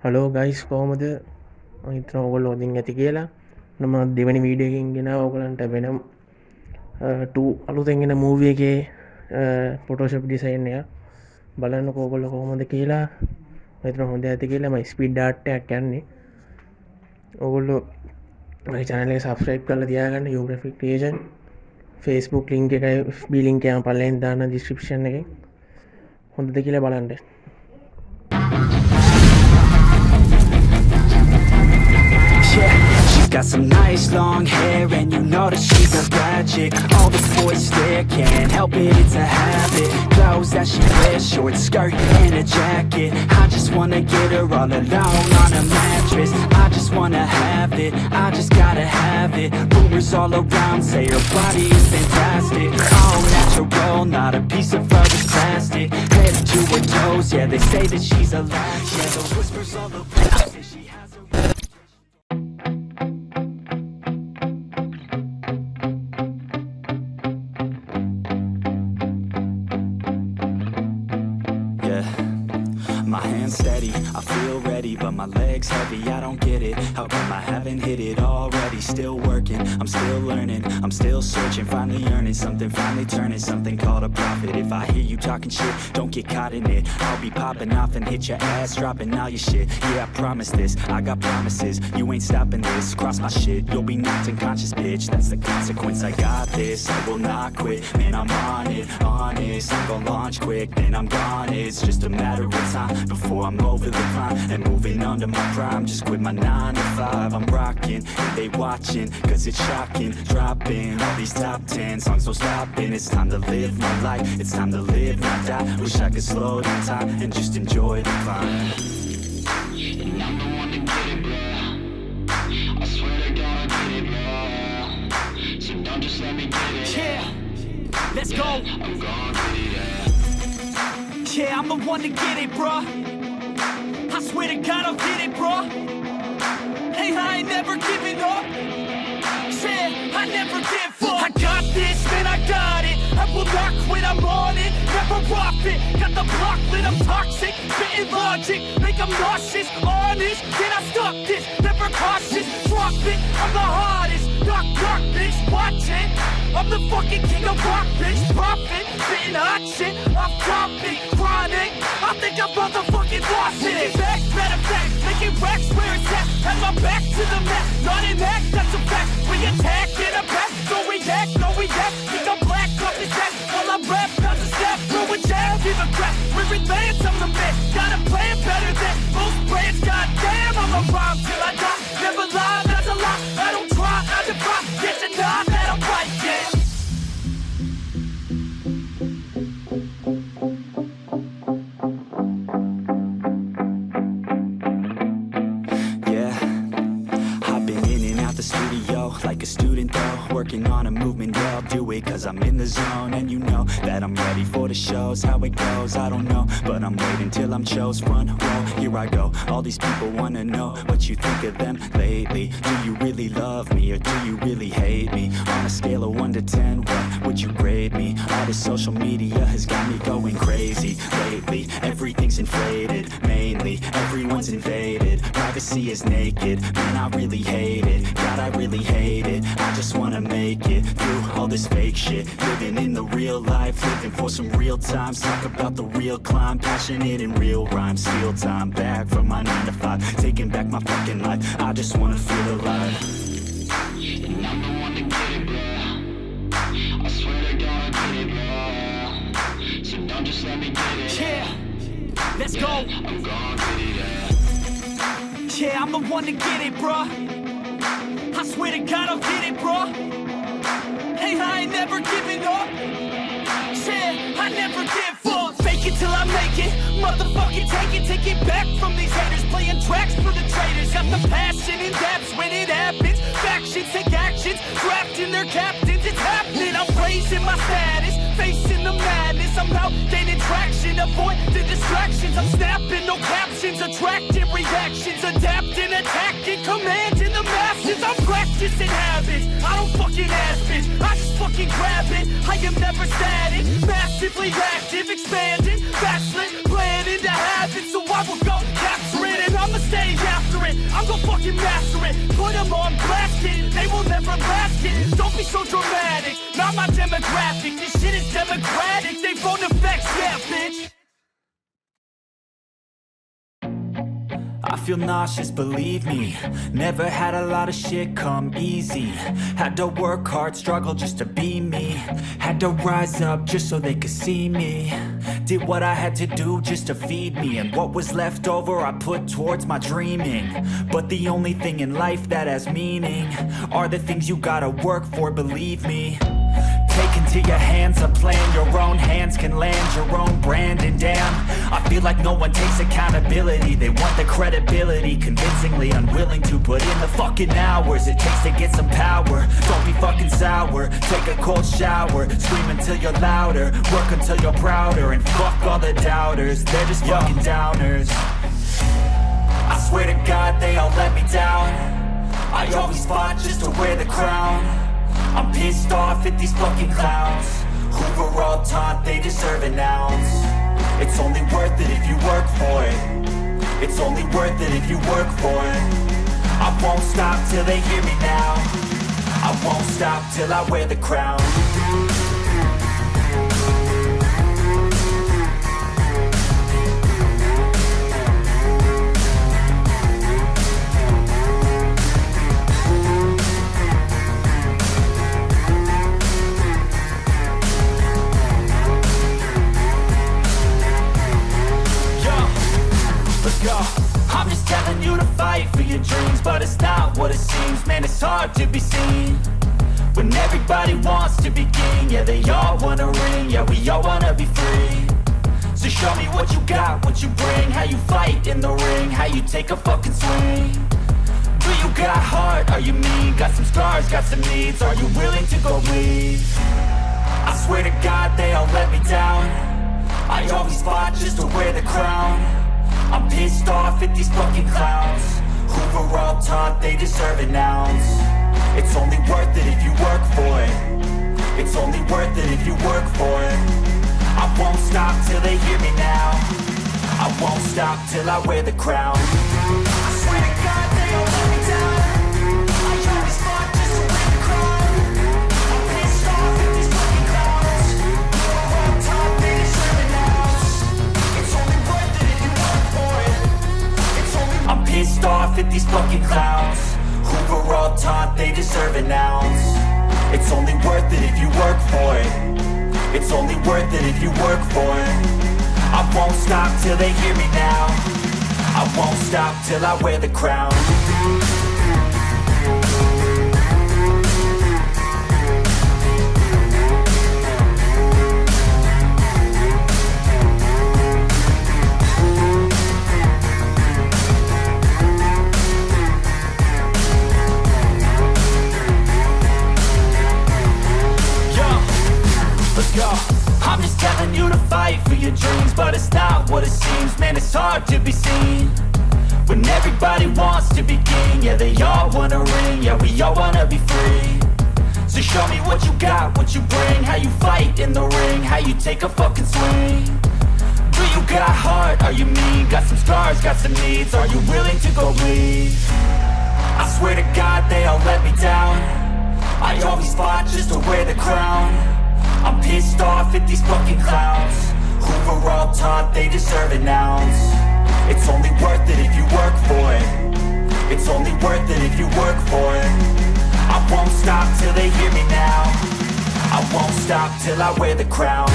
Hello guys කෝමද හිතන ඔගොල් ෝදින් ඇති කියලා නම දෙවැනි වීඩියකින් ගෙන ඔගලන්ට වෙනම් අලුතැගෙන මූවිය එකේ පොටෝෂප් ඩිසයින්නය බලන්න කෝගොල්ල කොහොමද කියලා මෙතන හොඳ ඇති කියලාම ස්පිඩ් ඩාට්ටයක් යන්නේ ඔගොල්ලු චනලේ සබස්ක්‍රයිබ් කල තියාගන්න යුග්‍රෆික් ටේෂන් ෆේස්බුක් ලින්ක එකයි බිලින්කයම පල්ලෙන් දාන්න ඩිස්ක්‍රපෂන් එක හොඳද කියලා බලන්ට Yeah, she's got some nice long hair, and you know that she's a bad chick. All the boys stare, can't help it, it's a habit. Clothes that she wears, short skirt and a jacket. I just wanna get her all alone on a mattress. I just wanna have it, I just gotta have it. Rumors all around say her body is fantastic. All natural, not a piece of fur is plastic. Head to her toes, yeah, they say that she's alive. Yeah, the whispers all around say she has a my hands steady, I feel ready, but my legs heavy, I don't get it. How come I haven't hit it already? Still working, I'm still learning, I'm still searching, finally earning something, finally turning something called a profit. If I hear you talking shit, don't get caught in it. I'll be popping off and hit your ass, dropping all your shit. Yeah, I promise this, I got promises, you ain't stopping this. Cross my shit, you'll be knocked unconscious, bitch. That's the consequence, I got this, I will not quit. Man, I'm on it, honest, I'm gon' launch quick, then I'm gone. It's just a matter of time before I'm over the climb and moving under my prime. Just quit my 9 to 5, I'm rocking and they watching, cause it's shocking. Dropping all these top 10 songs, no stopping. It's time to live my life, it's time to live, not die. Wish I could slow down time and just enjoy the climb. And I'm the one to get it, bro. I swear to God I'll get it, bro. So don't just let me get it. Yeah, let's go. I'm gon' get it, yeah. Yeah, I'm the one to get it, bruh. I swear to God I'll get it, bruh. Hey, I ain't never giving up. Yeah, I never give up. I got this, man, I got it. I will not quit, I'm on it. Never off it. Got the block lit, I'm toxic. Spitting logic, make them nauseous. Honest, can I stop this? Never cautious, drop it. I'm the hottest. Knock, knock, bitch, watch it. I'm the fucking king of rock, bitch. Profit, spitting hot shit. I'm topic, chronic. I think I'm motherfucking lost it. Back, matter of fact, making racks where it's at. Have my back to the mat, not an act, that's a fact. We attack in a back, don't react, no react. Think I'm black, off his back. While I rap, not to step, throw a jab, give a crap. We're advanced, I'm the man. Got a plan better than most brands. Goddamn, I'm a rhyme till I die. Never lie, that's a lie. I don't try, I defy. Get to die, that I'm right, yeah. Like a student though, working on a movement, yeah, I'll do it cause I'm in the zone. And you know that I'm ready for the shows. How it goes, I don't know, but I'm waiting till I'm chose. Front row, here I go. All these people wanna know what you think of them lately. Do you really love me or do you really hate me? On a scale of 1 to 10, what would you grade me? All this social media has got me going crazy lately. Everything's inflated, mainly everyone's invaded. Privacy is naked, man, I really hate it. God, I really hate it. I just wanna make it through all this fake shit. Living in the real life, living for some real times. Talk about the real climb, passionate in real rhymes. Steal time back from my 9 to 5, taking back my fucking life. I just wanna feel alive. And I'm the one to get it, bro. I swear to God I'll get it, bro. So don't just let me get it. Yeah, let's go. I'm gon' get it, yeah. Yeah, I'm the one to get it, bruh. I swear to God I'll get it, bruh. Hey, I ain't never giving up. Yeah, I never give up. Fake it till I make it. Motherfucking take it back from these haters. Playing tracks for the traitors. Got the passion in depths when it happens. Factions take actions, drafting their captains. It's happening. I'm raising my status, facing the madness. I'm out gaining traction, avoid the distractions. I'm snapping, no captions, attracting reactions, adapting, attacking, commanding the masses. I'm practicing habits. I don't fucking ask bitch. I just fucking grab it. I am never static, massively active, expanding, backslid, planning to have it. So I will go capture it and I'ma stay after it, I'm gon' fucking master it. Put them on blast, kid, they will never last, kid. Don't be so dramatic, not my demographic. This shit is democratic, they phone effects, yeah, bitch. I feel nauseous, believe me. Never had a lot of shit come easy. Had to work hard, struggle just to be me. Had to rise up just so they could see me. Did what I had to do just to feed me. And what was left over I put towards my dreaming. But the only thing in life that has meaning are the things you gotta work for, believe me. Take into your hands a plan, your own hands can land your own brand. And damn, I feel like no one takes accountability. They want the credibility, convincingly unwilling to put in the fucking hours it takes to get some power. Don't be fucking sour, take a cold shower. Scream until you're louder, work until you're prouder. And fuck all the doubters, they're just fucking downers. I swear to God they all let me down. I always fought just to wear the crown. I'm pissed off at these fucking clowns who were all taught they deserve an ounce. It's only worth it if you work for it. It's only worth it if you work for it. I won't stop till they hear me now. I won't stop till I wear the crown. I'm just telling you to fight for your dreams, but it's not what it seems. Man, it's hard to be seen when everybody wants to be king. Yeah, they all wanna ring, yeah, we all wanna be free. So show me what you got, what you bring, how you fight in the ring, how you take a fucking swing. Do you got heart, are you mean? Got some scars, got some needs, are you willing to go bleed? I swear to God they all let me down. I always fought just to wear the crown. I'm pissed off at these fucking clowns who were all taught they deserve an ounce. It's only worth it if you work for it. It's only worth it if you work for it. I won't stop till they hear me now. I won't stop till I wear the crown. I swear to God they all let me down. I always fought just to wear the crown. I'm pissed off at these fucking clowns who were all taught they deserve an ounce. It's only worth it if you work for it. I'm pissed off at these fucking clowns who were all taught they deserve an ounce. It's only worth it if you work for it. It's only worth it if you work for it. I won't stop till they hear me now. I won't stop till I wear the crown. I'm just telling you to fight for your dreams, but it's not what it seems. Man, it's hard to be seen when everybody wants to be king. Yeah, they all wanna ring, yeah, we all wanna be free. So show me what you got, what you bring, how you fight in the ring, how you take a fucking swing. Do you got heart, are you mean? Got some scars, got some needs, are you willing to go bleed? I swear to God they all let me down. I always fought just to wear the crown. I'm pissed off at these fucking clowns who were all taught they deserve an ounce. It's only worth it if you work for it. It's only worth it if you work for it. I won't stop till they hear me now. I won't stop till I wear the crown.